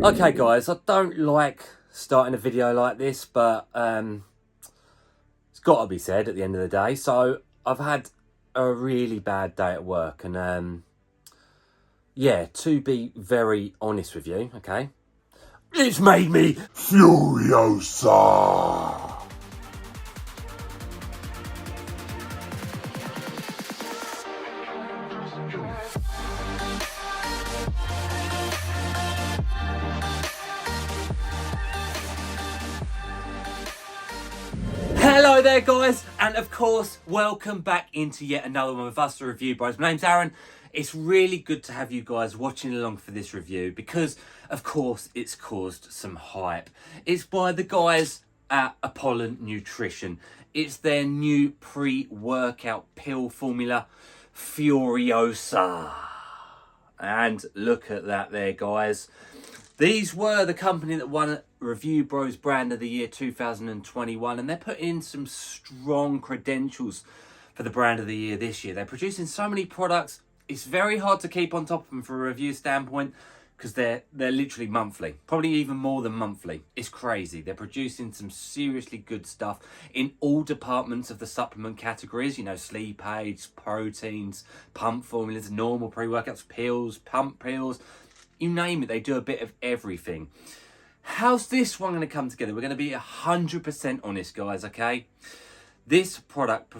Okay guys, I don't like starting a video like this, but it's got to be said at the end of the day. So I've had a really bad day at work, and yeah, to be very honest with you, okay, it's made me Furiosa. Hello there guys, and of course welcome back into yet another one of us, the Review Bros. My name's Aaron. It's really good to have you guys watching along for this review because of course it's caused some hype. It's by the guys at Apollon Nutrition. It's their new pre-workout pill formula, Furiosa. And look at that there guys. These were the company that won Review Bros Brand of the Year 2021, and they're putting in some strong credentials for the Brand of the Year this year. They're producing so many products, it's very hard to keep on top of them from a review standpoint because they're literally monthly, probably even more than monthly. It's crazy. They're producing some seriously good stuff in all departments of the supplement categories, you know, sleep aids, proteins, pump formulas, normal pre-workouts, pills, pump pills. You name it, they do a bit of everything. How's this one going to come together? We're going to be 100% honest, guys, okay? This product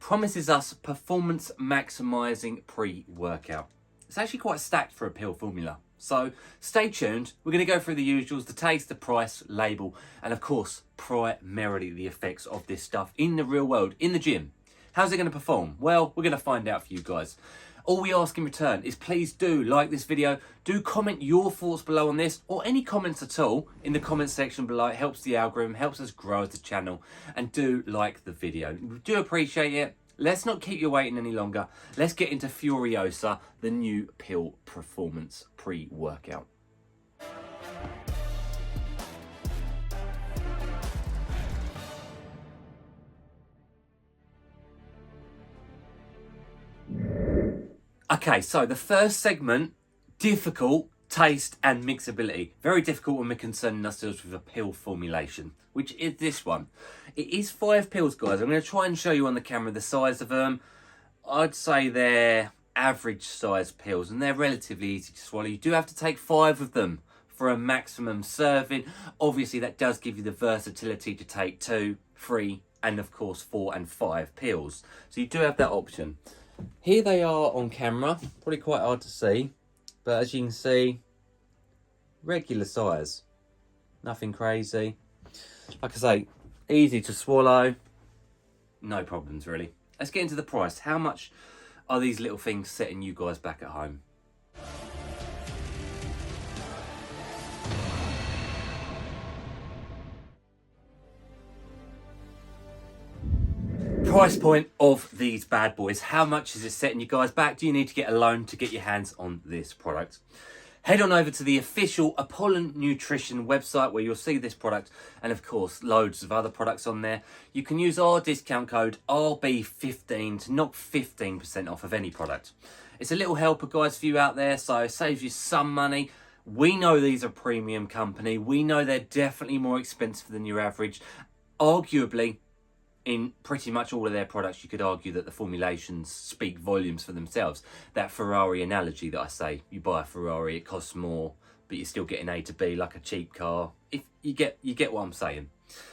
promises us performance maximizing pre-workout. It's actually quite stacked for a pill formula. So stay tuned. We're going to go through the usuals, the taste, the price, label, and of course, primarily the effects of this stuff in the real world, in the gym. How's it going to perform? Well, we're going to find out for you guys. All we ask in return is please do like this video, do comment your thoughts below on this, or any comments at all in the comment section below. It helps the algorithm, helps us grow as a channel, and do like the video. We do appreciate it. Let's not keep you waiting any longer. Let's get into Furiosa, the new pill performance pre-workout. Okay, so the first segment, difficult, taste and mixability. Very difficult when we're concerning ourselves with a pill formulation, which is this one. It is 5 pills, guys. I'm going to try and show you on the camera the size of them. I'd say they're average size pills and they're relatively easy to swallow. You do have to take 5 of them for a maximum serving. Obviously, that does give you the versatility to take 2, 3, and of course 4 and 5 pills. So you do have that option. Here they are on camera, probably quite hard to see, but as you can see, regular size, nothing crazy. Like I say, easy to swallow, no problems really. Let's get into the price. How much are these little things setting you guys back at home? Price point of these bad boys. How much is it setting you guys back? Do you need to get a loan to get your hands on this product? Head on over to the official Apollon Nutrition website where you'll see this product and of course loads of other products on there. You can use our discount code RB15 to knock 15% off of any product. It's a little helper, guys, for you out there, so it saves you some money. We know these are premium company. We know they're definitely more expensive than your average. Arguably, in pretty much all of their products, you could argue that the formulations speak volumes for themselves. That Ferrari analogy that I say, you buy a Ferrari, it costs more, but you're still getting A to B like a cheap car. If you get what I'm saying.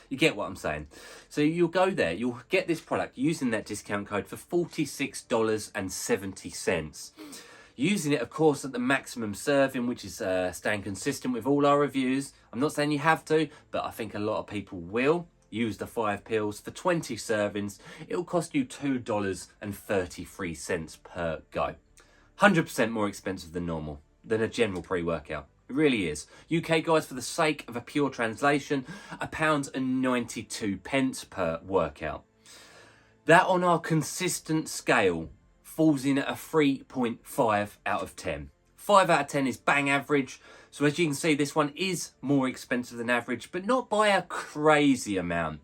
You get what I'm saying. So you'll go there, you'll get this product using that discount code for $46.70. Using it, of course, at the maximum serving, which is staying consistent with all our reviews. I'm not saying you have to, but I think a lot of people will. Use the 5 pills for 20 servings. It'll cost you $2.33 per go. 100% more expensive than normal, than a general pre-workout. It really is. UK guys, for the sake of a pure translation, £1.92 per workout. That on our consistent scale falls in at a 3.5 out of 10. 5 out of 10 is bang average. So as you can see, this one is more expensive than average, but not by a crazy amount.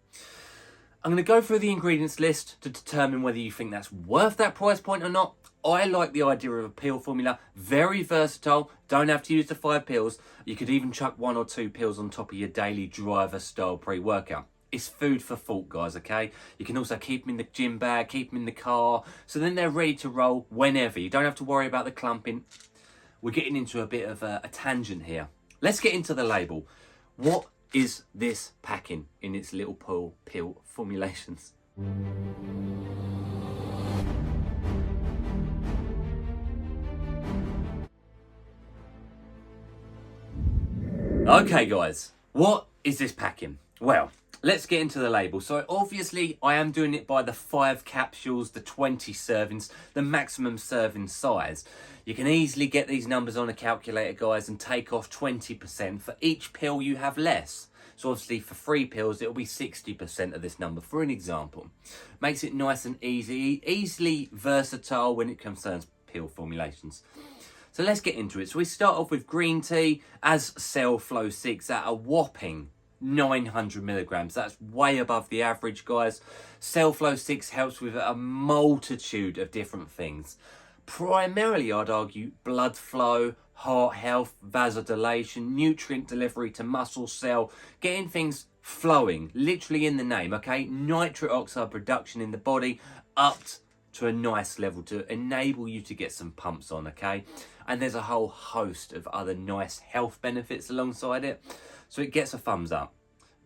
I'm going to go through the ingredients list to determine whether you think that's worth that price point or not. I like the idea of a pill formula, very versatile, don't have to use the 5 pills. You could even chuck 1 or 2 pills on top of your daily driver style pre-workout. It's food for thought, guys, okay? You can also keep them in the gym bag, keep them in the car, so then they're ready to roll whenever. You don't have to worry about the clumping. We're getting into a bit of a tangent here. Let's get into the label. What is this packing in its little pill formulations? Okay guys, what is this packing? Well, let's get into the label. So obviously I am doing it by the 5 capsules, the 20 servings, the maximum serving size. You can easily get these numbers on a calculator, guys, and take off 20% for each pill you have less. So obviously for 3 pills, it'll be 60% of this number, for an example. Makes it nice and easily versatile when it concerns pill formulations. So let's get into it. So we start off with green tea as Cell Flow 6 at a whopping 900 milligrams. That's way above the average, guys. Cell Flow 6 helps with a multitude of different things. Primarily, I'd argue, blood flow, heart health, vasodilation, nutrient delivery to muscle cell, getting things flowing, literally in the name, okay? Nitric oxide production in the body up to a nice level to enable you to get some pumps on, okay? And there's a whole host of other nice health benefits alongside it. So it gets a thumbs up.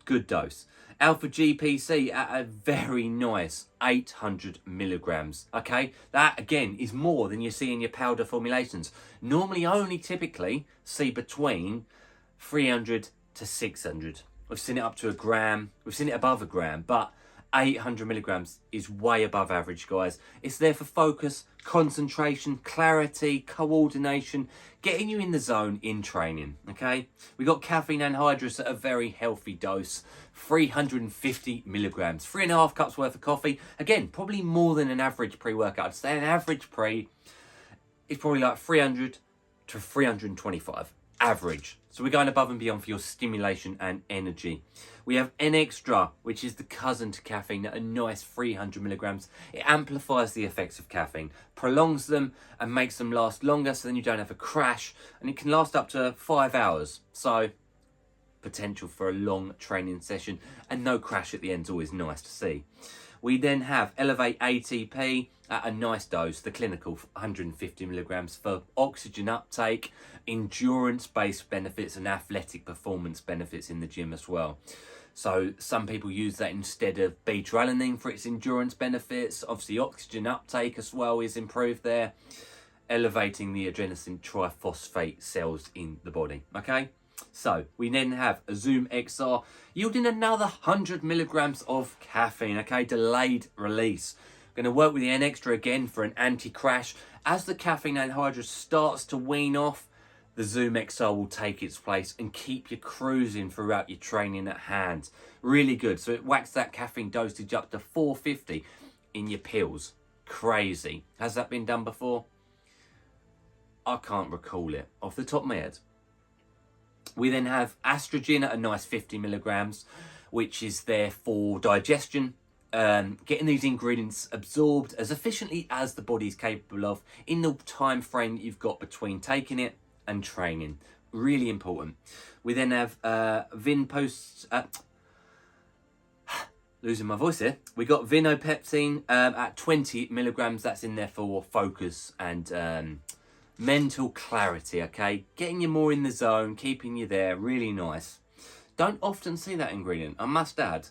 Good dose. Alpha GPC at a very nice 800 milligrams, okay? That, again, is more than you see in your powder formulations. Normally only typically see between 300 to 600. We've seen it up to 1 gram. We've seen it above 1 gram, but 800 milligrams is way above average, guys. It's there for focus, concentration, clarity, coordination, getting you in the zone in training, okay? We got caffeine anhydrous at a very healthy dose, 350 milligrams, 3.5 cups worth of coffee. Again, probably more than an average pre-workout. I'd say an average pre is probably like 300 to 325. Average. So we're going above and beyond for your stimulation and energy. We have N-Extra, which is the cousin to caffeine, at a nice 300 milligrams. It amplifies the effects of caffeine, prolongs them and makes them last longer, so then you don't have a crash, and it can last up to 5 hours. So potential for a long training session and no crash at the end is always nice to see. We then have Elevate ATP at a nice dose, the clinical 150 milligrams for oxygen uptake, endurance-based benefits and athletic performance benefits in the gym as well. So some people use that instead of beta-alanine for its endurance benefits. Obviously oxygen uptake as well is improved there, elevating the adenosine triphosphate cells in the body, okay? So we then have a Zoom XR yielding another 100 milligrams of caffeine, okay, delayed release. Going to work with the N-Extra again for an anti-crash. As the caffeine anhydrous starts to wean off, the Zoom XR will take its place and keep you cruising throughout your training at hand. Really good. So it whacks that caffeine dosage up to 450 in your pills. Crazy. Has that been done before? I can't recall it off the top of my head. We then have Astrogen at a nice 50 milligrams, which is there for digestion, getting these ingredients absorbed as efficiently as the body is capable of in the time frame that you've got between taking it and training. Really important. We then have losing my voice here. We got Vinopeptine at 20 milligrams. That's in there for focus and mental clarity, okay? Getting you more in the zone, keeping you there, really nice. Don't often see that ingredient, I must add.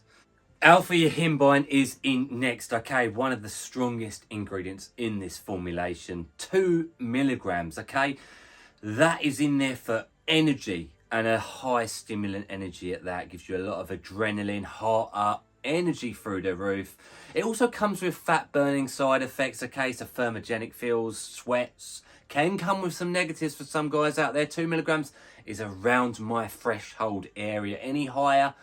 Alpha yohimbine is in next, okay? One of the strongest ingredients in this formulation. 2 milligrams, okay? That is in there for energy and a high stimulant energy at that. Gives you a lot of adrenaline, heart up, energy through the roof. It also comes with fat burning side effects, okay? So thermogenic feels, sweats, can come with some negatives for some guys out there. 2 milligrams is around my threshold area. Any higher,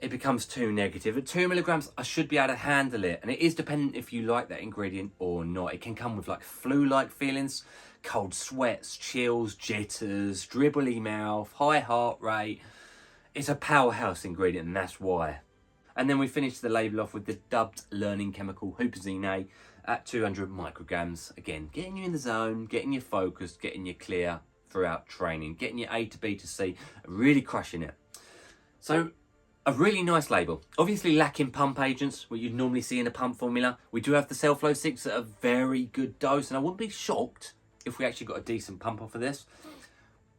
it becomes too negative. At 2 milligrams, I should be able to handle it. And it is dependent if you like that ingredient or not. It can come with like flu-like feelings, cold sweats, chills, jitters, dribbly mouth, high heart rate. It's a powerhouse ingredient and that's why. And then we finished the label off with the dubbed learning chemical huperzine A at 200 micrograms. Again, getting you in the zone, getting you focused, getting you clear throughout training, getting you A to B to C, really crushing it. So a really nice label. Obviously lacking pump agents, what you'd normally see in a pump formula. We do have the Cell Flow 6 at a very good dose, and I wouldn't be shocked if we actually got a decent pump off of this.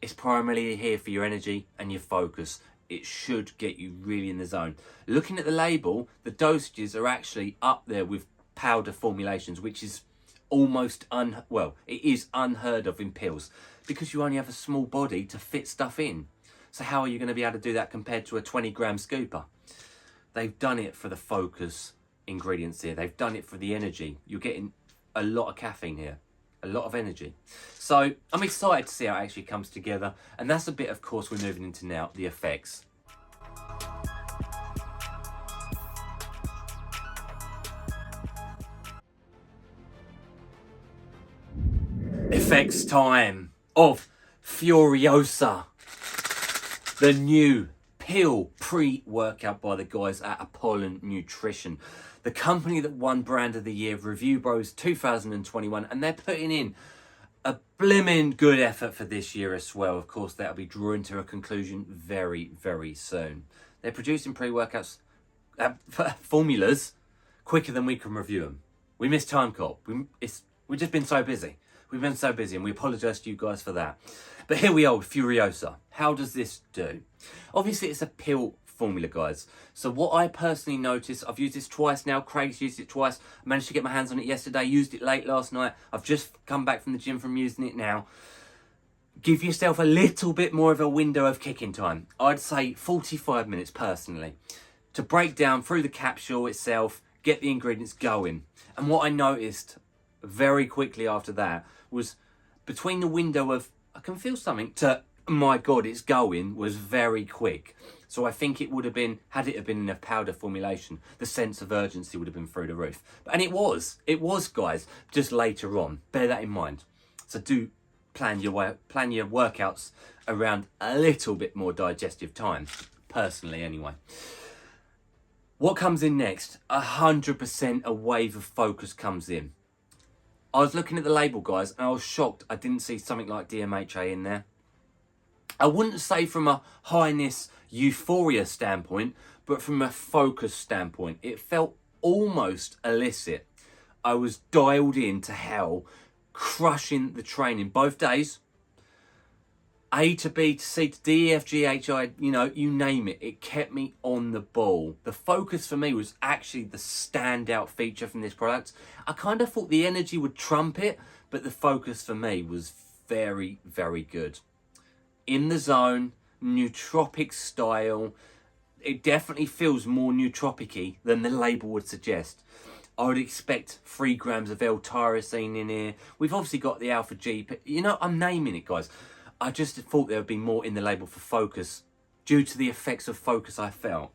It's primarily here for your energy and your focus. It should get you really in the zone. Looking at the label, the dosages are actually up there with powder formulations, which is almost it is unheard of in pills, because you only have a small body to fit stuff in. So how are you going to be able to do that compared to a 20-gram scooper? They've done it for the focus ingredients here. They've done it for the energy. You're getting a lot of caffeine here, a lot of energy. So I'm excited to see how it actually comes together. And that's a bit, of course, we're moving into now, the effects. Effects time of Furiosa, the new pill pre-workout by the guys at Apollon Nutrition, the company that won Brand of the Year of Review Bros 2021, and they're putting in a blimmin' good effort for this year as well. Of course, that'll be drawing to a conclusion very, very soon. They're producing pre-workouts formulas quicker than we can review them. We missed time cop. We've just been so busy. We've been so busy, and we apologise to you guys for that. But here we are with Furiosa. How does this do? Obviously, it's a pill formula, guys. So what I personally noticed, I've used this twice now. Craig's used it twice. I managed to get my hands on it yesterday. Used it late last night. I've just come back from the gym from using it now. Give yourself a little bit more of a window of kicking time. I'd say 45 minutes personally, to break down through the capsule itself, get the ingredients going. And what I noticed very quickly after that was between the window of I can feel something to my God, it's going, was very quick. So I think it would have been, had it have been in a powder formulation, the sense of urgency would have been through the roof. And it was guys, just later on. Bear that in mind. So do plan your workouts around a little bit more digestive time, personally anyway. What comes in next? 100% a wave of focus comes in. I was looking at the label, guys, and I was shocked I didn't see something like DMHA in there. I wouldn't say from a highness euphoria standpoint, but from a focus standpoint. It felt almost illicit. I was dialed in to hell, crushing the training both days. A to B to C to D, E, F, G, H, I, you name it. It kept me on the ball. The focus for me was actually the standout feature from this product. I kind of thought the energy would trump it, but the focus for me was very, very good. In the zone, nootropic style. It definitely feels more nootropic-y than the label would suggest. I would expect 3 grams of L-tyrosine in here. We've obviously got the alpha G, but I'm naming it, guys. I just thought there would be more in the label for focus due to the effects of focus I felt.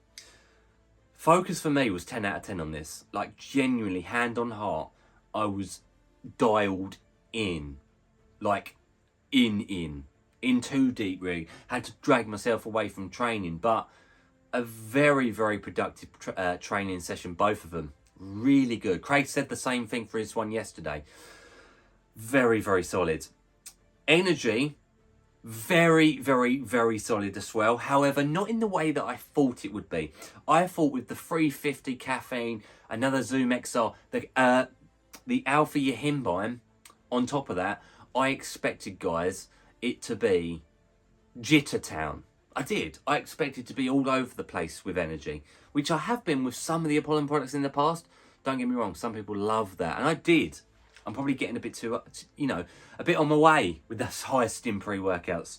Focus for me was 10 out of 10 on this. Like, genuinely, hand on heart, I was dialed in. Like, in too deep, really. Had to drag myself away from training, but a very, very productive training session, both of them. Really good. Craig said the same thing for his one yesterday. Very, very solid. Energy, very, very, very solid as well. However, not in the way that I thought it would be. I thought with the 350 caffeine, another Zoom XR, the alpha yohimbine on top of that, I expected, guys, it to be Jitter Town. I did. I expected to be all over the place with energy, which I have been with some of the Apollon products in the past. Don't get me wrong, some people love that, and I did. I'm probably getting a bit too, a bit on my way with those high stim pre-workouts.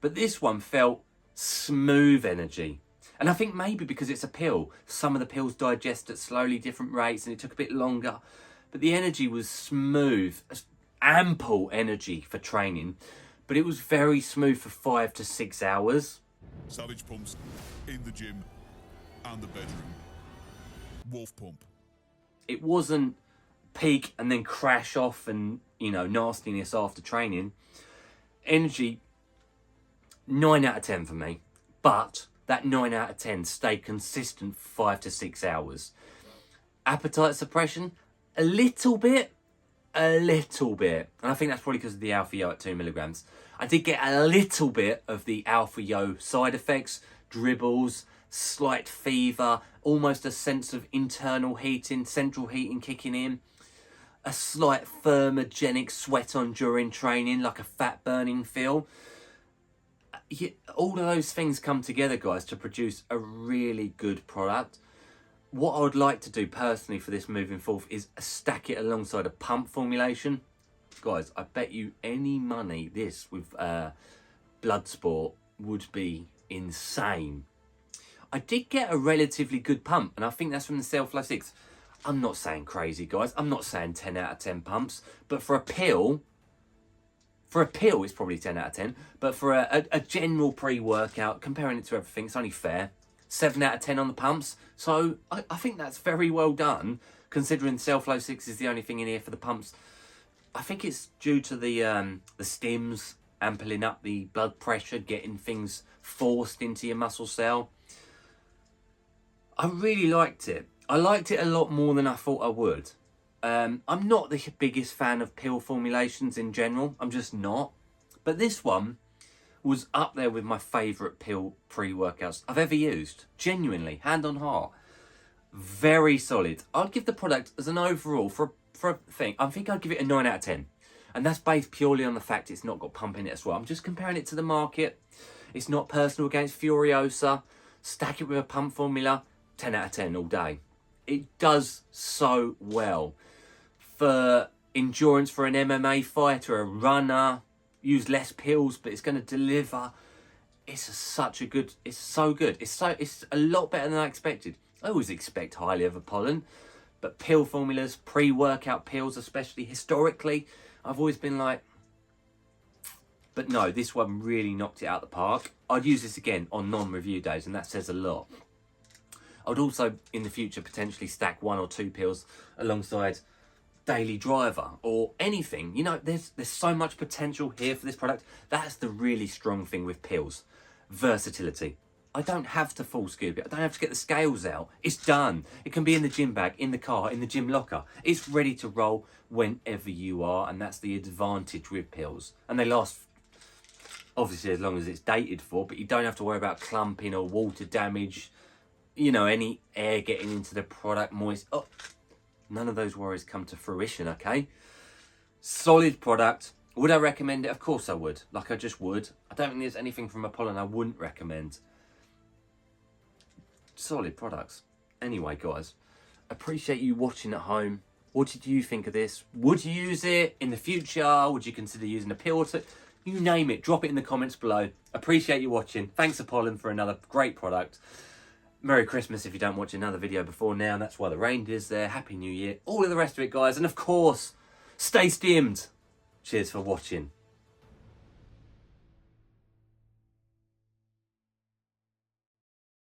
But this one felt smooth energy. And I think maybe because it's a pill, some of the pills digest at slowly different rates and it took a bit longer. But the energy was smooth, ample energy for training. But it was very smooth for 5 to 6 hours. Savage pumps in the gym and the bedroom. Wolf pump. It wasn't peak and then crash off and, nastiness after training. Energy, 9 out of 10 for me. But that 9 out of 10 stay consistent for 5 to 6 hours. Appetite suppression, a little bit. And I think that's probably because of the alpha yo at 2 milligrams. I did get a little bit of the alpha yo side effects, dribbles, slight fever, almost a sense of internal heating, central heating kicking in, a slight thermogenic sweat on during training, like a fat burning feel. All of those things come together, guys, to produce a really good product. What I would like to do personally for this moving forth is stack it alongside a pump formulation. Guys, I bet you any money this with Bloodsport would be insane. I did get a relatively good pump, and I think that's from the Cellflow 6. I'm not saying crazy, guys. I'm not saying 10 out of 10 pumps, but for a pill it's probably 10 out of 10. But for a general pre-workout, comparing it to everything, it's only fair. 7 out of 10 on the pumps. So I think that's very well done, considering Cellflow 6 is the only thing in here for the pumps. I think it's due to the stims ampling up the blood pressure, getting things forced into your muscle cell. I really liked it. I liked it a lot more than I thought I would. I'm not the biggest fan of pill formulations in general. I'm just not. But this one was up there with my favourite pill pre-workouts I've ever used. Genuinely, hand on heart. Very solid. I'd give the product as an overall, for a thing, I think I'd give it a 9 out of 10. And that's based purely on the fact it's not got pump in it as well. I'm just comparing it to the market. It's not personal against Furiosa. Stack it with a pump formula, 10 out of 10 all day. It does so well. For endurance, for an MMA fighter, a runner, use less pills, but it's going to deliver. It's so good. It's a lot better than I expected. I always expect highly of Apollon, but pill formulas, pre-workout pills, especially historically, I've always been like, but no, this one really knocked it out of the park. I'd use this again on non-review days, and that says a lot. I'd also, in the future, potentially stack 1 or 2 pills alongside Daily Driver or anything. You know, there's so much potential here for this product. That's the really strong thing with pills. Versatility. I don't have to full scoop it. I don't have to get the scales out. It's done. It can be in the gym bag, in the car, in the gym locker. It's ready to roll whenever you are, and that's the advantage with pills. And they last, obviously, as long as it's dated for, but you don't have to worry about clumping or water damage, you know, any air getting into the product, moist. Oh, none of those worries come to fruition, okay? Solid product. Would I recommend it? Of course I would. Like I just would. I don't think there's anything from Apollon I wouldn't recommend. Solid products. Anyway, guys, appreciate you watching at home. What did you think of this? Would you use it in the future? Would you consider using a pill or two? You name it. Drop it in the comments below. Appreciate you watching. Thanks, Apollon, for another great product. Merry Christmas if you don't watch another video before now. That's why the reindeer's there. Happy New Year. All of the rest of it, guys. And of course, stay stimmed. Cheers for watching.